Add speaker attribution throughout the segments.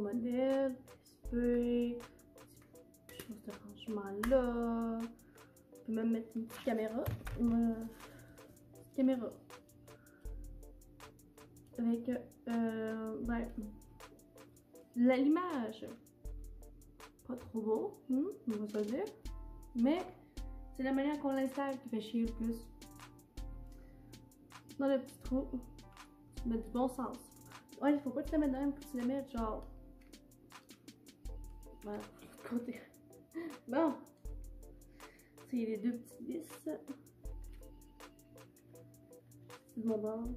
Speaker 1: nouveau modèle, spray, chose de rangement là. On peut même mettre une petite caméra. Caméra. Avec ben, l'image. Pas trop beau, on va se le dire. Mais c'est la manière qu'on l'installe qui fait chier le plus. Dans le petit trou. Mais du bon sens. Ouais, il faut pas que tu la mettes dans même, faut que tu la mettes genre. Voilà, de l'autre côté. Bon. C'est les deux petits vis. C'est de mon bord.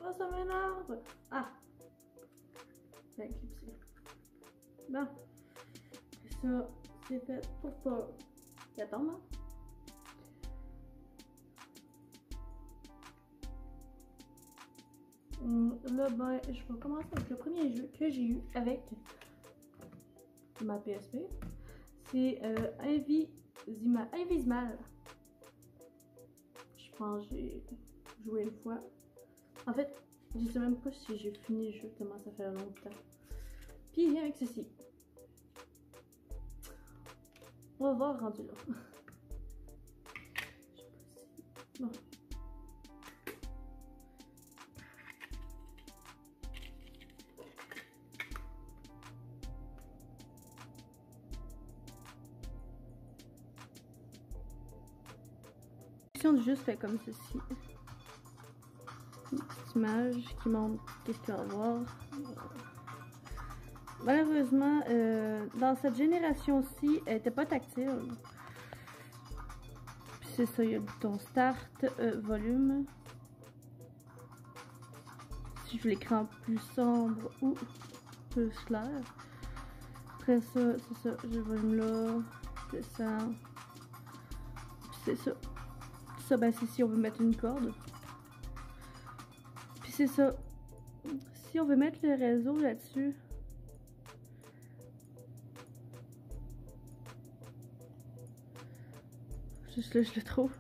Speaker 1: Oh, ça m'énerve! Ah! C'est un clipsé. Bon. Et ça, c'est fait pour pas qu'elle tombe, hein? Là, ben, je vais commencer avec le premier jeu que j'ai eu avec ma PSP. C'est Invisimal. Je pense que j'ai joué une fois. En fait, je sais même pas si j'ai fini le jeu tellement ça fait longtemps. Puis il vient avec ceci. On va voir rendu là. Je sais pas si... Bon. Du jeu se fait comme ceci. Une petite image qui montre qu'est-ce qu'il va y avoir. Malheureusement, dans cette génération-ci, elle n'était pas tactile. Puis c'est ça, il y a le bouton Start, volume. Si je veux l'écran plus sombre ou plus clair. Après ça, c'est ça, j'ai le volume là, c'est ça. Puis c'est ça. Ça, ben c'est si on veut mettre une corde. Puis c'est ça. Si on veut mettre le réseau là-dessus. Juste là, je le trouve.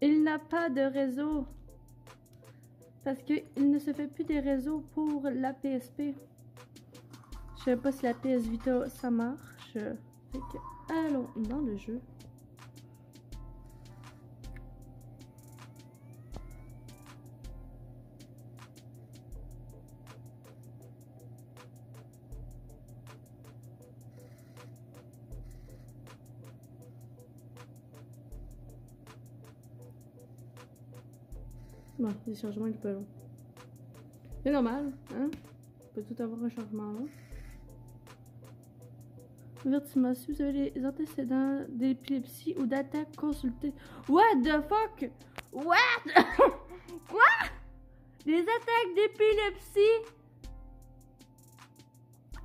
Speaker 1: Il n'a pas de réseau. Parce qu'il ne se fait plus des réseaux pour la PSP. Je sais pas si la PS Vita ça marche. Fait que allons dans le jeu. Bon, les changements sont pas longs. C'est normal, hein? On peut tout avoir un changement là. Avertissement, si vous avez des antécédents d'épilepsie ou d'attaque, consultez. What the fuck? What? Quoi? Des attaques d'épilepsie?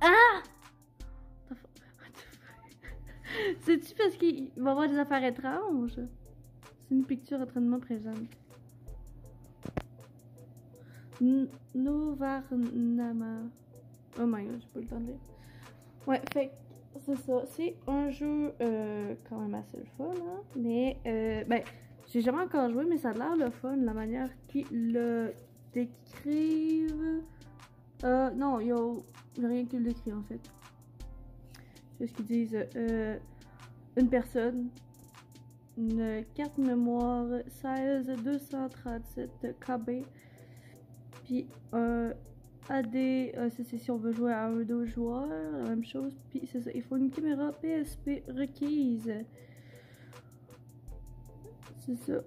Speaker 1: Ah! C'est-tu parce qu'il va y avoir des affaires étranges? C'est une picture entraînement présente. Novarnama. Oh my god, j'ai pas eu le temps de lire. Ouais, fait c'est ça. C'est un jeu quand même assez le fun, hein? Mais, ben, j'ai jamais encore joué, mais ça a l'air le fun, la manière qu'ils le décrivent. Non, il y a rien qui le décrit en fait. C'est ce qu'ils disent. Une personne, une carte mémoire 16237 KB, puis un AD, c'est si on veut jouer à 1 ou 2 joueurs, la même chose, puis c'est ça, il faut une caméra PSP requise. C'est ça.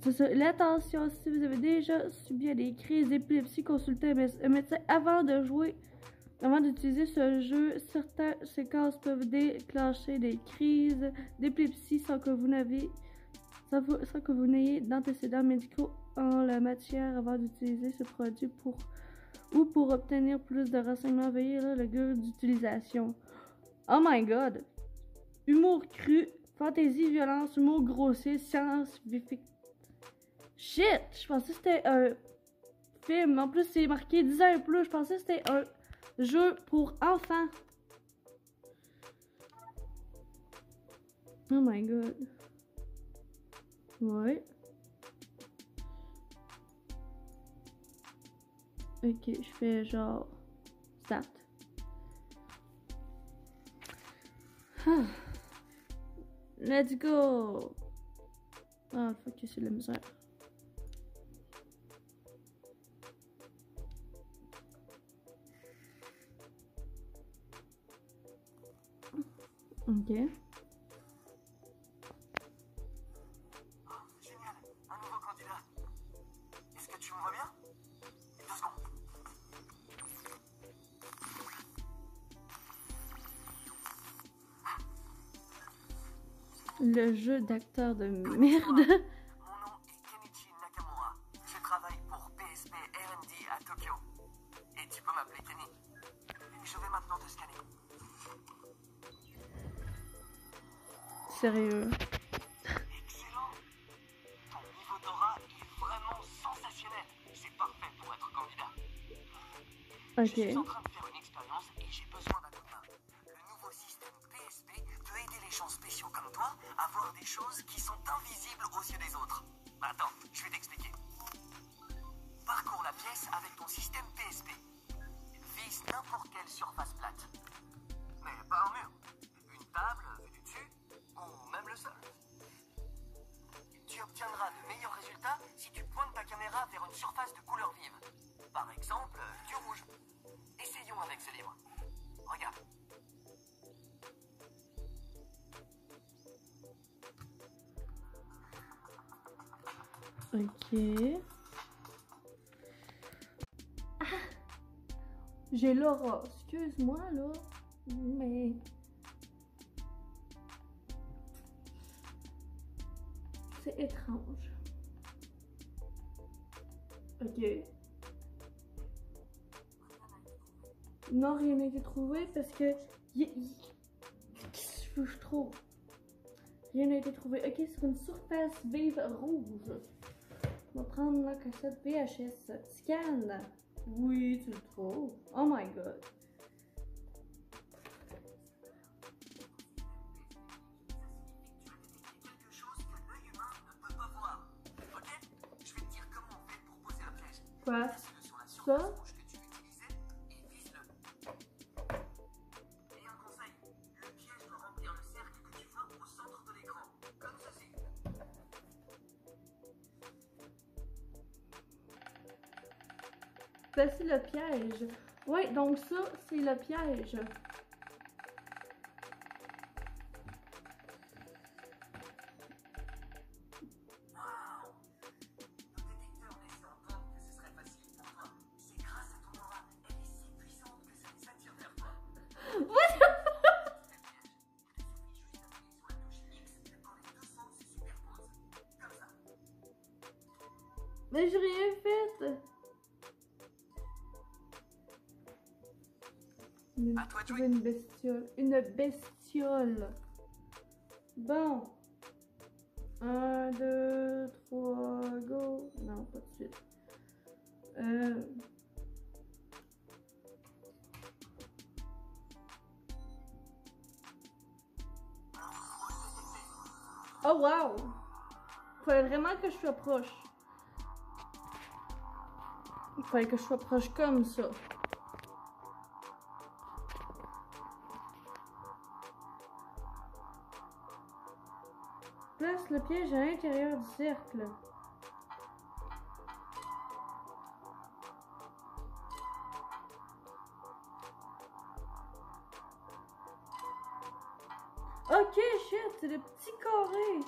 Speaker 1: C'est ça. L'attention, si vous avez déjà subi des crises d'épilepsie, consultez un médecin avant de jouer. Avant d'utiliser ce jeu, certaines séquences peuvent déclencher des crises d'épilepsie sans que vous n'ayez d'antécédents médicaux en la matière avant d'utiliser ce produit pour obtenir plus de renseignements. Veuillez là le guide d'utilisation. Oh my god! Humour cru, fantaisie, violence, humour grossier, scientifique. Shit! Je pensais que c'était un film. En plus, c'est marqué 10 ans et plus. Je pensais que c'était un jeu pour enfants. Oh my god. Ouais. Ok, je fais genre... Start. Ah. Let's go! Ah, fuck, c'est la misère. Ok.
Speaker 2: Génial, un nouveau candidat. Est-ce que tu me vois bien? 2 secondes.
Speaker 1: Le jeu d'acteur de merde.
Speaker 2: Mon nom est Kenichi Nakamura. Je travaille pour PSP R&D à Tokyo. Et tu peux m'appeler Kenny. Je vais maintenant te scanner.
Speaker 1: Sérieux.
Speaker 2: Excellent. Ton niveau d'aura est vraiment sensationnel. C'est parfait pour être candidat. Je suis en train de faire une expérience et j'ai besoin d'un coup de main. Le nouveau système PSP peut aider les gens spéciaux comme toi à voir des choses qui sont invisibles aux yeux des autres. Attends, je vais t'expliquer. Parcours la pièce avec ton système PSP. Vise n'importe quelle surface plate. Mais pas un mur. Une table vue du dessus ou même le sol. Tu obtiendras de meilleurs résultats si tu pointes ta caméra vers une surface de couleur vive. Par exemple, du rouge. Essayons avec ce livre. Regarde.
Speaker 1: Ok. Ah! J'ai l'aura. Excuse-moi, là. Mais... c'est étrange. Ok. Non, rien n'a été trouvé parce que... Qu'est-ce que je trouve? Rien n'a été trouvé. Ok, sur une surface vive rouge. On va prendre la cassette VHS. Scan. Oui, tu le trouves. Oh my god.
Speaker 2: Quelque chose que l'œil humain ne peut pas voir. Ok? Je vais te dire comment on fait pour poser un piège.
Speaker 1: Quoi?
Speaker 2: Place-le sur la surface rouge que tu utilisais et vise-le. Et un conseil, le piège doit remplir le cercle que tu vois au centre de l'écran. Comme ceci.
Speaker 1: Ça, c'est le piège. Ouais, donc ça, c'est le piège.
Speaker 2: Waouh! Le détecteur laissait entendre que ce serait facile pour toi. C'est grâce à ton aura. Elle est si puissante que ça les attire vers toi.
Speaker 1: What? Mais j'ai rien fait.
Speaker 2: À toi de
Speaker 1: Trouver
Speaker 2: jouer.
Speaker 1: une bestiole. Une bestiole. Bon. 1, 2, 3, go. Non, pas de suite. Oh wow! Fallait vraiment que je sois proche. Il fallait que je sois proche comme ça. Place le piège à l'intérieur du cercle. Ok, shit, c'est le petit carré.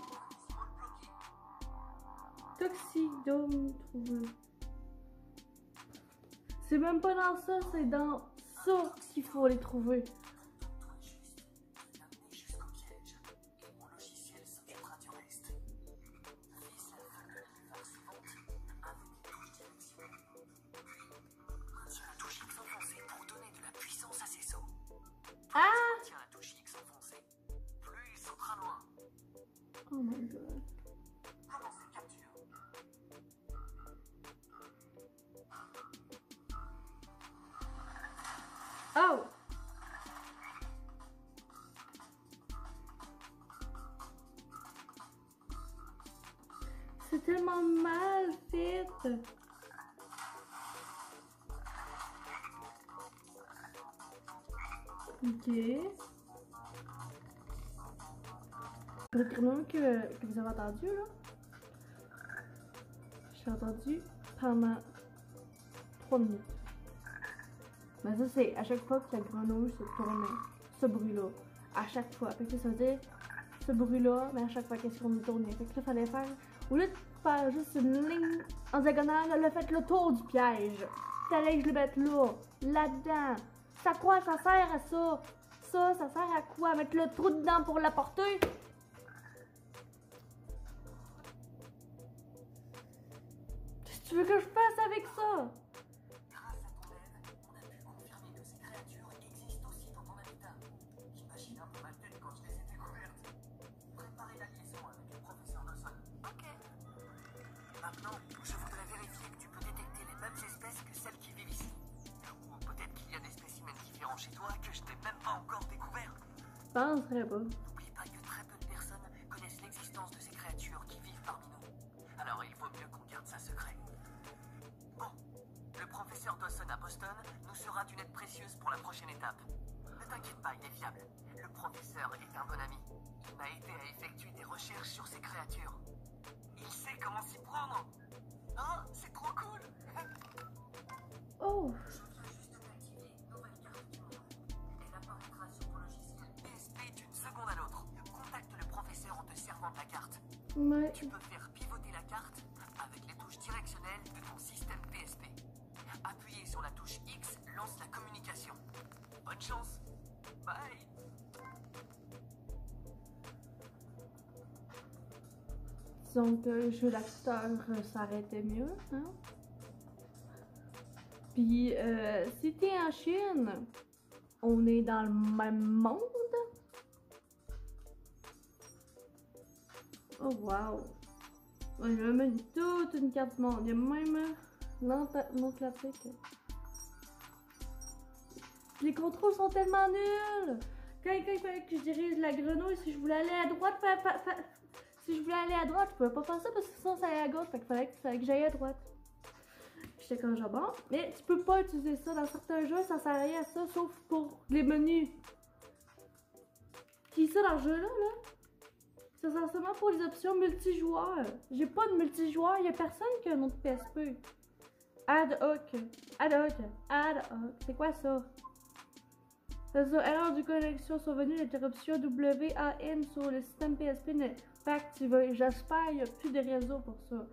Speaker 1: Toxidome trouvé. C'est même pas dans ça, c'est dans ça qu'il faut les trouver.
Speaker 2: Toi juste, l'amener jusqu'au piège. Et mon logiciel s'occupera du reste. Vise la fin de l'univers suivante avec une touche direction. Puis, retiens la touche X enfoncée pour donner de la puissance à ses sauts.
Speaker 1: Ah!
Speaker 2: Retiens la touche X enfoncée. Plus il sautera loin.
Speaker 1: Oh my god.
Speaker 2: Commencez capture.
Speaker 1: Oh! c'est tellement mal fait. Ok. Le grenouille que vous avez entendu là, j'ai entendu pendant 3 minutes. Mais ça c'est à chaque fois que la grenouille se tournait, ce bruit-là. À chaque fois. Fait que ça veut dire ce bruit-là, mais à chaque fois qu'est-ce qu'on nous tournait. Fait que là, fallait faire, au lieu de faire juste une ligne en diagonale, elle a fait le tour du piège. Fallait que je le mette là, là-dedans. Ça quoi, ça sert à ça? Ça sert à quoi? Mettre le trou dedans pour la porter? Qu'est-ce que tu veux que je fasse avec ça?
Speaker 2: Grâce à ton aide, on a pu confirmer que ces créatures existent aussi dans ton habitat. J'imagine un peu ma tête quand je les ai découvertes. Préparez la liaison avec le professeur Dawson. Ok. Maintenant, je voudrais vérifier que tu peux détecter les mêmes espèces que celles qui vivent ici. Ou peut-être qu'il y a des spécimens différents chez toi que je n'ai même pas encore découverts.
Speaker 1: Je penserais pas.
Speaker 2: N'oublie pas que très peu de personnes connaissent l'existence de ces créatures qui vivent parmi nous. Alors il vaut mieux qu'on garde ça secret. Bon, le professeur Dawson à Boston nous sera d'une aide précieuse pour la prochaine étape. Ne t'inquiète pas, il est fiable. Le professeur est un bon ami. Il m'a aidé à effectuer des recherches sur ces créatures. Il sait comment s'y prendre. Oh, c'est trop cool.
Speaker 1: Oh!
Speaker 2: Je viens juste d'activer une nouvelle carte du monde. Elle apparaîtra sur ton logiciel PSP d'une seconde à l'autre. Contacte le professeur en te servant de la carte.
Speaker 1: Ouais.
Speaker 2: Tu peux faire pivoter la carte avec les touches directionnelles de ton système PSP. Appuyez sur la touche X lance la communication. Bonne chance. Bye.
Speaker 1: Disons que le jeu d'acteur s'arrêtait mieux, hein? Puis, si t'es en Chine, on est dans le même monde? Oh wow! Il y a même toute une carte du monde. Il y a même l'Atlantique. Les contrôles sont tellement nuls! Quand il fallait que je dirige la grenouille, si je voulais aller à droite, si je voulais aller à droite, je pouvais pas faire ça parce que sinon ça allait à gauche. Fait qu'il fallait que j'aille à droite. J'étais comme genre bon, mais tu peux pas utiliser ça dans certains jeux, ça sert à rien ça, sauf pour les menus. Puis ça dans le jeu là, ça sert seulement pour les options multijoueurs. J'ai pas de multijoueur, y a personne qui a un autre PSP. Ad hoc, c'est quoi ça? C'est ça, erreur de connexion survenue, l'interruption WAN sur le système PSP n'est pas activée. J'espère qu'il n'y a plus de réseau pour ça.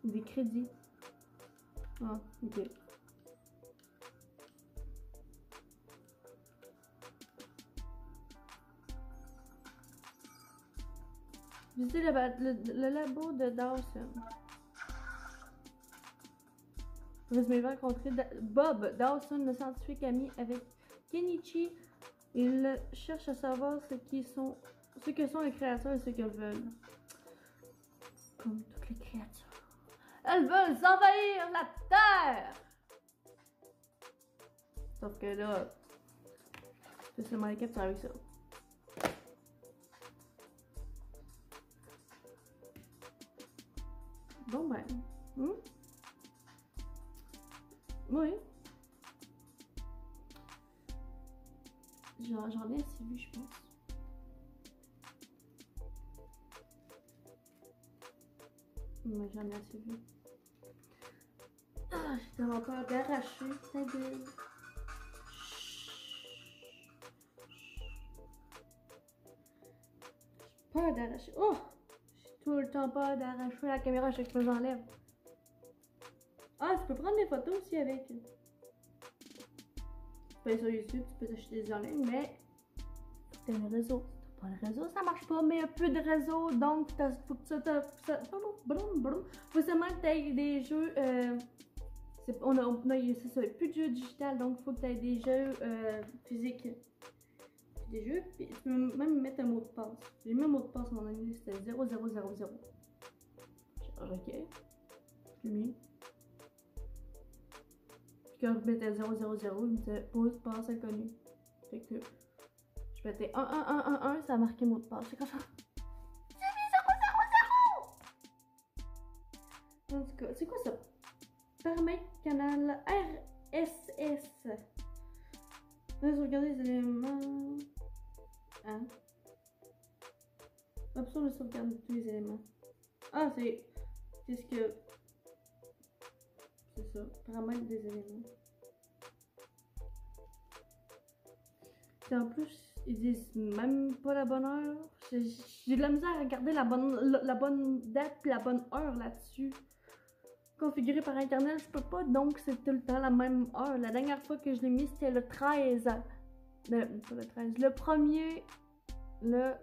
Speaker 1: Des crédits. Ah, ok. Visitez le labo de Dawson. Vous m'avez rencontré Bob Dawson, le scientifique ami avec Kenichi. Il cherche à savoir ce que sont les créatures et ce qu'elles veulent. Comme toutes les créatures. Elles veulent envahir la Terre! Sauf que là, c'est seulement les captures avec ça. Bon ben, oui. J'en ai assez vu, je pense. Moi, j'en ai assez vu. Ah, j'ai tellement peur d'arracher ta gueule. J'ai peur d'arracher. Oh! J'ai tout le temps peur d'arracher la caméra à chaque fois que j'enlève. Ah, tu peux prendre des photos aussi avec. Tu peux aller sur YouTube, tu peux t'acheter des en ligne, mais t'as le réseau. Pas le réseau, ça marche pas, mais il y a plus de réseau, donc faut que faut seulement que tu aies des jeux. C'est ça, plus de jeux digital, donc il faut que tu aies des jeux physiques. des jeux, puis tu peux même mettre un mot de passe. J'ai mis un mot de passe à mon ami, c'était 0000. Ok. Je l'ai mis. Puis quand je mettais 000, il me disait mot de passe inconnu. Fait que je mettais 1111, ça a marqué mot de passe. C'est comme ça. J'ai mis 000! En tout cas, c'est quoi ça? Paramètre canal RSS. Là, sauvegarder les éléments. Hein? Option de sauvegarder tous les éléments. Ah, c'est ce que. C'est ça. Paramètres des éléments. Et en plus, ils disent même pas la bonne heure. J'ai de la misère à regarder la bonne date et la bonne heure là-dessus. Configuré par internet, je peux pas, donc c'est tout le temps la même heure. La dernière fois que je l'ai mis, c'était le 13. Pas le 13. Le 1er. Le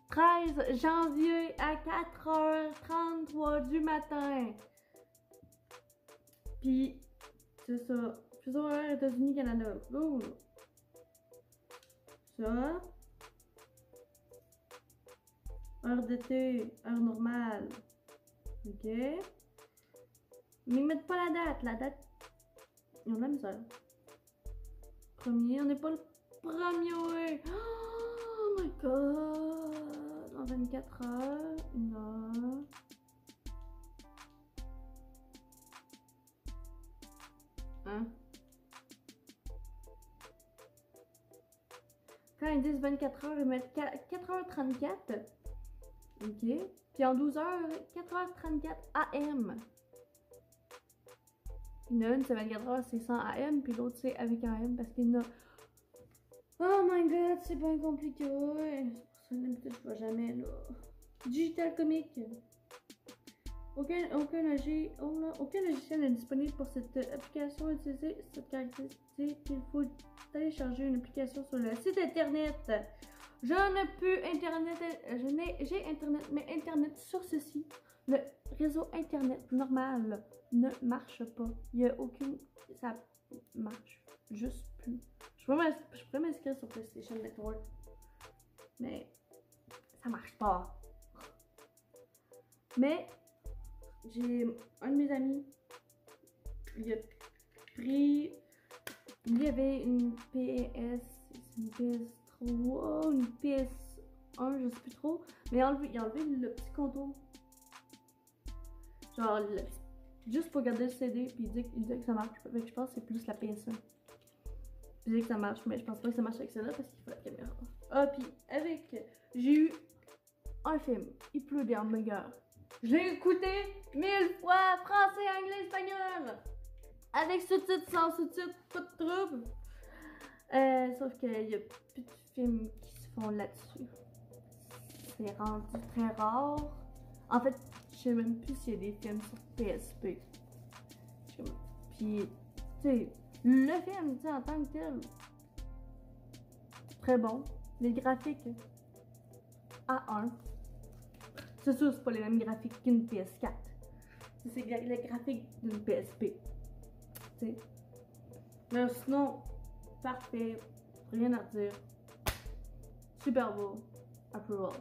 Speaker 1: 13 janvier à 4h33 du matin. Puis, c'est ça. Fuseau horaire États-Unis, Canada. Oh. Ça. Heure d'été, heure normale. Ok. Mais ils mettent pas la date. La date, ils ont de la misère. Premier, on n'est pas le premier, ouais. Oh my god. Dans 24 heures, 1 heure. Hein? Quand ils disent 24 heures, ils mettent 4h34. Ok. Puis en 12 heures, 4h34 AM. Il y en a une, c'est 24 heures, c'est sans AM, puis l'autre, c'est avec AM parce qu'il y en a. Oh my god, c'est bien compliqué. C'est pour ça d'habitude, je vois jamais là. Digital Comic. Aucun logiciel n'est disponible pour cette application. Utilisez cette caractéristique qu'il faut télécharger une application sur le site internet. J'ai internet, mais internet sur ceci. Le réseau internet normal ne marche pas. Il y a aucune. Ça marche juste plus. Je pourrais m'inscrire sur PlayStation Network. Mais ça marche pas. Mais j'ai un de mes amis. Il a pris. Il y avait une PS, une PS3, une PS1, je sais plus trop. Mais il a enlevé le petit contour. Genre, juste pour garder le CD, puis il dit que ça marche. Fait que je pense que c'est plus la PS1. Il dit que ça marche, mais je pense pas que ça marche avec celle-là parce qu'il faut la caméra. Ah, puis avec. J'ai eu un film, Il pleut des hamburgers. J'ai écouté 1000 fois français, anglais, espagnol. Avec sous-titres, sans sous-titres, pas de trouble. Sauf qu'il y a plus de films qui se font là-dessus. C'est rendu très rare. En fait, je sais même plus s'il y a des films sur PSP. Puis, tu sais, le film, tu sais, en tant que tel, très bon. Les graphiques, A1. C'est sûr, c'est pas les mêmes graphiques qu'une PS4. C'est les graphiques d'une PSP. Tu sais. Mais sinon, parfait. Rien à dire. Super beau. Approval.